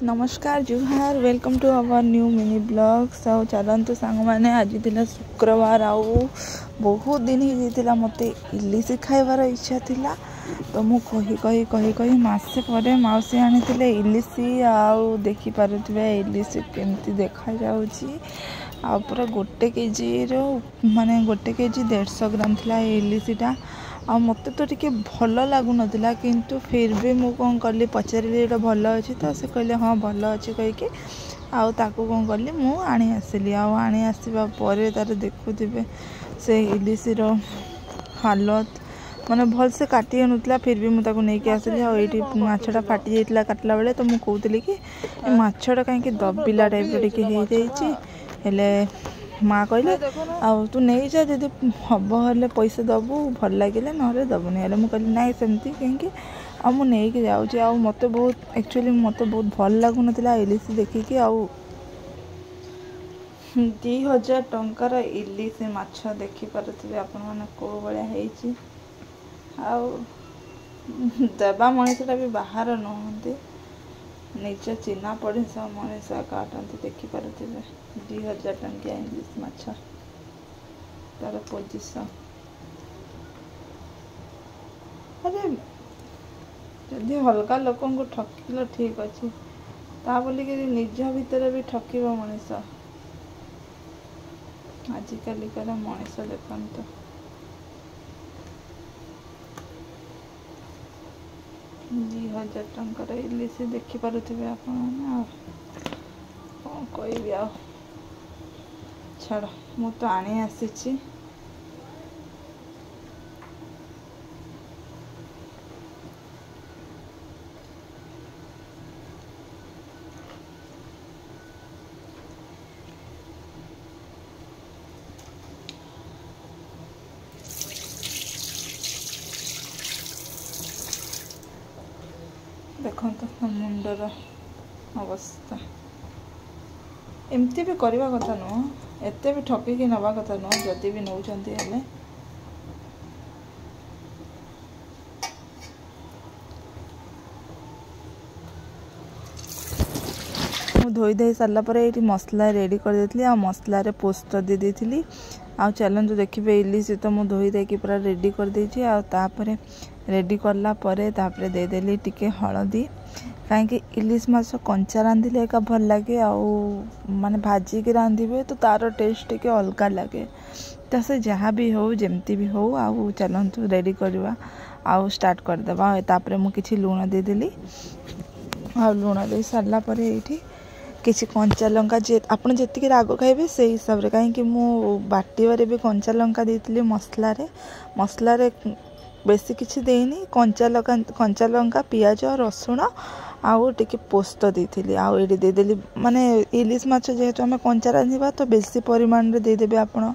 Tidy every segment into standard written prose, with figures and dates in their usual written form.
नमस्कार जुहार welcome to our new mini blogs आउ चलतु सांग मैंने आज थी शुक्रवार आउ बहुत दिन ही जाता मत इलिश खाइबार इच्छा थिला तो मु कही कही कही कही मसे पर मौसी आनी इलिश आउ देखी पारुथिबे इलिश केमती देखा जाउची आ पूरा गोटे केजी रो माने गोटे केजी 150 ग्राम थिला इलिशटा आ मत तो टिके भल लगुन किंतु फिर भी मु कौन कली पचारि भल अच्छी तो से कहले हाँ भल अच्छे कहीकि आउ ताकू कौन कली मु आनी आसिली आनी आसवा पर तार देखुवे से इलिश हालत माने भल से काटी नुला फिर भी मुझे नहीं आसली आईटी माछटा फाटी जाता काटला बेले तो मुझे कहती कि माछटा कहीं दबिला टाइप हेले माँ कहले आउ तू नहीं जा जब हम हेल्ले पैसा दबू भल लगे ना दबुनि हेल्ले मुझे कहली ना सेमती कहीं आ मु नहीं जाऊँगी आ मत बहुत एक्चुअली मत बहुत भल लगुन इलिश देखिकी आउ 2000 टंकार इलिश माछ देखिपे आपण मैंने कौ भाई देवा मनीषटा भी बाहर नहंती निज चिन्हा पड़ोस मनीष काटती देखिपे 2000 टंकिया इलिश माछ तार पोजिशन अरे जदि हल्का लोक को ठकिल ठीक अच्छे ता बोलिक निज भितर भी ठकिब मनीष आजिकालिकार मनीष देखते 2000 टंकार इलिश देखिपे आप कौन कहबी आ छाड़ मु तो आनी आसी देखो मुंडर अवस्था एमती भी करवा कथा नुह एत भी ठकिकी नवा कथा नुह जदि भी नौचंती हेले धोई दे सारा पर ये मसला रेडी कर देती आ मसला रे पोस्त दे देती आ चलतु देखिए इलिश तो मुझे धोई देकी पूरा रेडी कर देछि आ तापरे रेडी करला परे तापरे दे देली टिके हळदी कहीं इलिश माछ कंचा रांधिले एका भल लगे आउ माने भाजिकी रांधिबे तो तार टेस्ट टिके अलग लगे तो से जहाँ भी हो जमती भी हो आउ चलतु रेडी करवा आउ स्टार्ट करदेवा तापरे मु किछि लूण दे देली आ लूण दे सारला परे एठी किसी कंचा लंका जे आपन जेतिके राग खाइबे से हिसाब रे कहीं मु बाटिबारे भी कंचा लंका देइतिली मसला रे बेसी किछि देइनी कंचा लंका पियाज रसुण आउ टिके पोस्त देइतिली आउ एडी दे देली माने इलिश माछ जेहेतु हमें कंचा रांधिबा तो बेसी परिमाण रे दे देबे आपण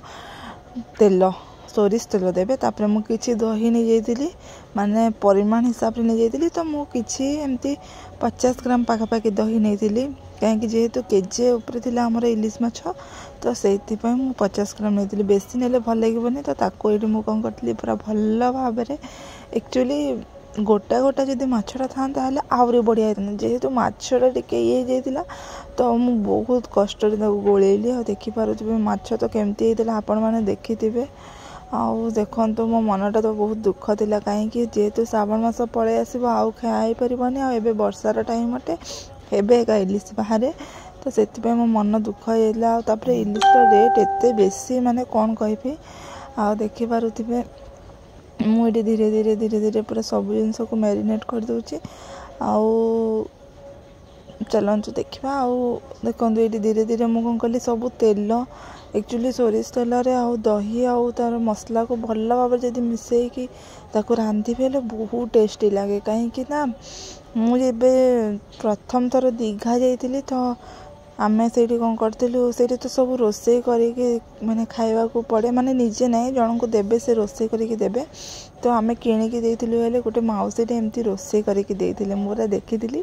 तेल सोरिष तेल देबे तापरे मु किछि दही नहीं जाइतिली माने परिमाण हिसाब रे नहीं जाइतिली तो मु किछि एमती 50 ग्राम पाखापाखि दही नहीं कहीं जेहेतु केजे उपरे थिला हमर इलिश माछ तो से 50 ग्राम नहीं बेसी नेले भल लगे तो ताको ये मुझे कौन करी पूरा भल भाव एक्चुअली गोटा गोटा जब मछटा था आहरी बढ़िया होता जेहेतु मछटा टिके ये जाइला तो मु बहुत कष्ट गोलेली आ देखिपे माछ तो केमती होता आपण मैंने देखी थे आउ देखो मो मनटा तो बहुत दुख थिला कहीं जेहेतु श्रावण मास पलि आसो आउ खाई पारबनी आबे वर्षार टाइम अटे एबे का इलिश बाहर तो से मो मन दुख होता इलिश रेट एत बेसी माने कौन कहि आ देखिपे मुझे धीरे धीरे धीरे धीरे पूरा सब जिनस को मैरिनेट कर दूची आउ चलतु देखा आउ देखो ये धीरे धीरे मुझे कौन कली सब तेल एक्चुअली सोरिष तेल आउ दही आउ तार मसला को भल भाव जब मिसेकी ताको रांधि हेल्ले बहुत टेस्टी लगे कहीं ना मुझे प्रथम थर दीघा जाइली तो आमे से कौन करूँ से तो सब रोसे करके माने खाइबा को पड़े माने निजे नहीं जन को देबे से रोसे करके देबे तो आमे किणिकी देइथिलु हेले गोटे माउसीटे एमती रोसे करके देइथिले मोरा देखिथिली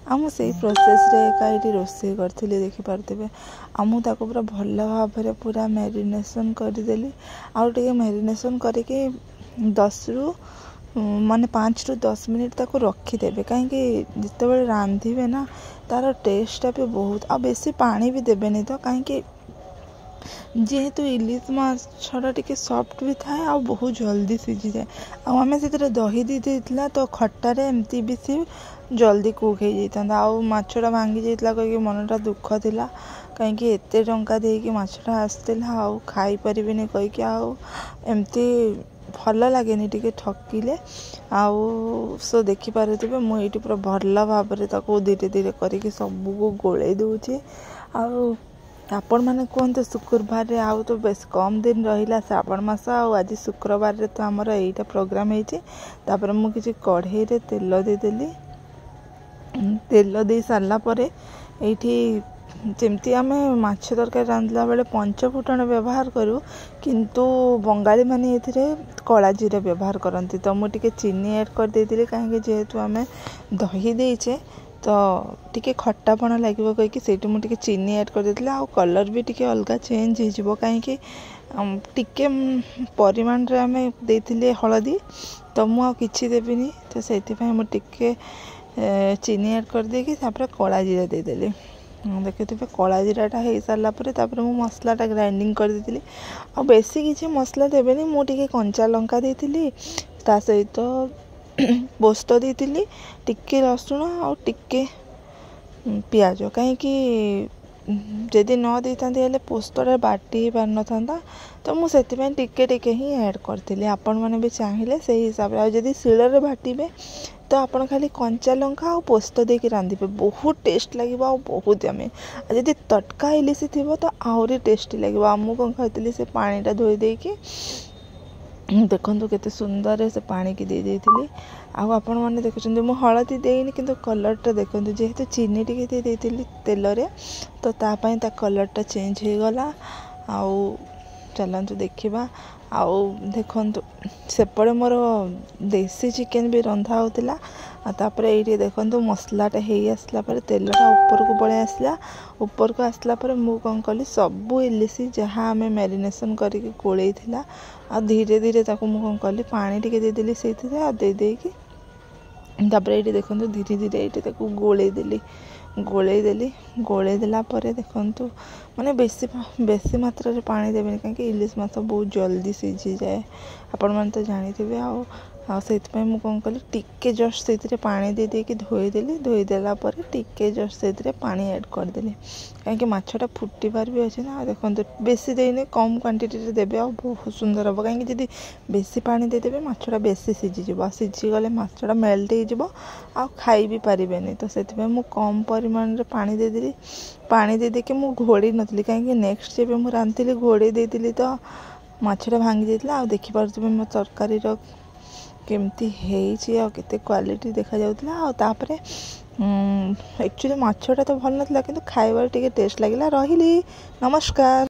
आ मु सेही प्रोसेस रे एका इटी रोसे करथिले देखि पारथिबे आ मु ताको पूरा भल भाव रे पूरा मैरिनेशन कर देली आ टिके मैरिनेशन करके 10 रु माने 5 ରୁ 10 मिनिट ताको रखिदेवे कहीं जिते रांधे ना तार टेस्टा भी बहुत आ बेसी पानी भी देवेनि तो कहीं जेहेतु इलिश माछटा टिके सॉफ्ट भी थाए आ बहुत जल्दी सीझी जाए आम से दही दी देता तो खटारे एमती भी सी जल्दी कुक हो जाता आउ माछटा भांगी जाता कहीं मनटा दुख था कहीं एत टंका देकी माछटा आसला आउ खाई पारिनी कहीकि आउ एमती भल लगे टिके ठकिले आउ सो देखिपे मुझे पूरा भल भाव धीरे धीरे करके सबको गोले दूचे आउ आपण मैंने कहते शुक्रवार आउ तो बेस कम दिन रहा श्रावण मास आज शुक्रवार तो आमर यहीटा प्रोग्राम होपर मुझे कढ़ई रे तेल देदेली तेल दे सारापर ये जमती आम माछ तरकारी रांधला बेले पंचफुटन व्यवहार करूँ किंतु बंगाली माने ये कला जीरा व्यवहार करती तो मुझे चीनी ऐड कर देती कहीं जेहेतु आम दही देचे तो टिके खट्टापण लगे कहीकि से मुझे चीनी ऐड कर देती आ कलर भी टिके अलग चेंज हो कहीं टिके परिमाण रे आम देती हलदी तो मुझे देविनी तो से मुझे चीनी ऐड कर देकी कला जीरा देदेली देखिए कला जीराटा हो सारापर मु मसलाटा ग्राइंडिंग कर देती आ बेसी किसी मसला देवेनि मुझे कंचा लंका देती ता सहित पोस्त देती टिके रसुण आ टिके पियाज कहीं जदि न देता पोस्तटा बाटी पार न था तो मुझे टिके टिके ही ऐड करी आपण मैंने भी चाहिए से हिसाब से जदि शिଳରେ बाटिबे तो आपण खाली कंचा लंका और पोस्त देके रांधिबे बहुत टेस्ट लगे बहुत यमी जदि तटका इलिश थी तो आहरी टेस्टी लगे आमु कौन खाई से पानीटा धोई देकी देखो केते सुंदर से पानी की दे देती आपण मैंने देखुं मुझे हलदी देनी किंतु कलरटा देखो जेहेतु चीनी टी दे देती तेल रे तो तापाई ता कलरटा चेंज हो गला आउ चलतु देखा आउ देखु सेपटे मोर देसी चिकेन भी रंधा होता तापर ये देखो मसलाटा हो आसला तेलटा ऊपर को पलि आसला ऊपर को आसला मुझे कौन कली सबू इलिश जहाँ आम मैरिनेशन करके गोलई थिला आ धीरे धीरे मुझे कौन कली पानी टिके देदेली से देदेकी तापर ये देखो धीरे धीरे ये गोलई देला पर देखु माने बेसी मात्रा रे पानी देवेनि कहीं इलिश माछ बहुत जल्दी सीझी जाए आपण मैंने तो जानी से मुझे कौन कली टिके जस्ट से पानी दे देकी धोईदेला टिके जस्ट से पानी ऐड करदेली कहीं माछटा फुटिबार भी अच्छे ना देखो बेसी देने कम क्वांटिटी देवे आ बहुत सुंदर हम कहीं जब बेसी पानी देदेवे माछटा बेसी सीझीगले माछटा मेल्ट हो खाई भी पारे तो से कम परिमाण रे पानी देदेली पानी दे देके मु घोड़ी नथली कहीं नेक्स्ट जब मुझे रांधि घोड़ी देती तो माछटा भांगी जाता देखी पारे मो तरकारी केमती होते क्वालिटी देखा जाऊला एक्चुअली माछटा तो भल नाला कि खाइबार टेस्ट लगे रही नमस्कार।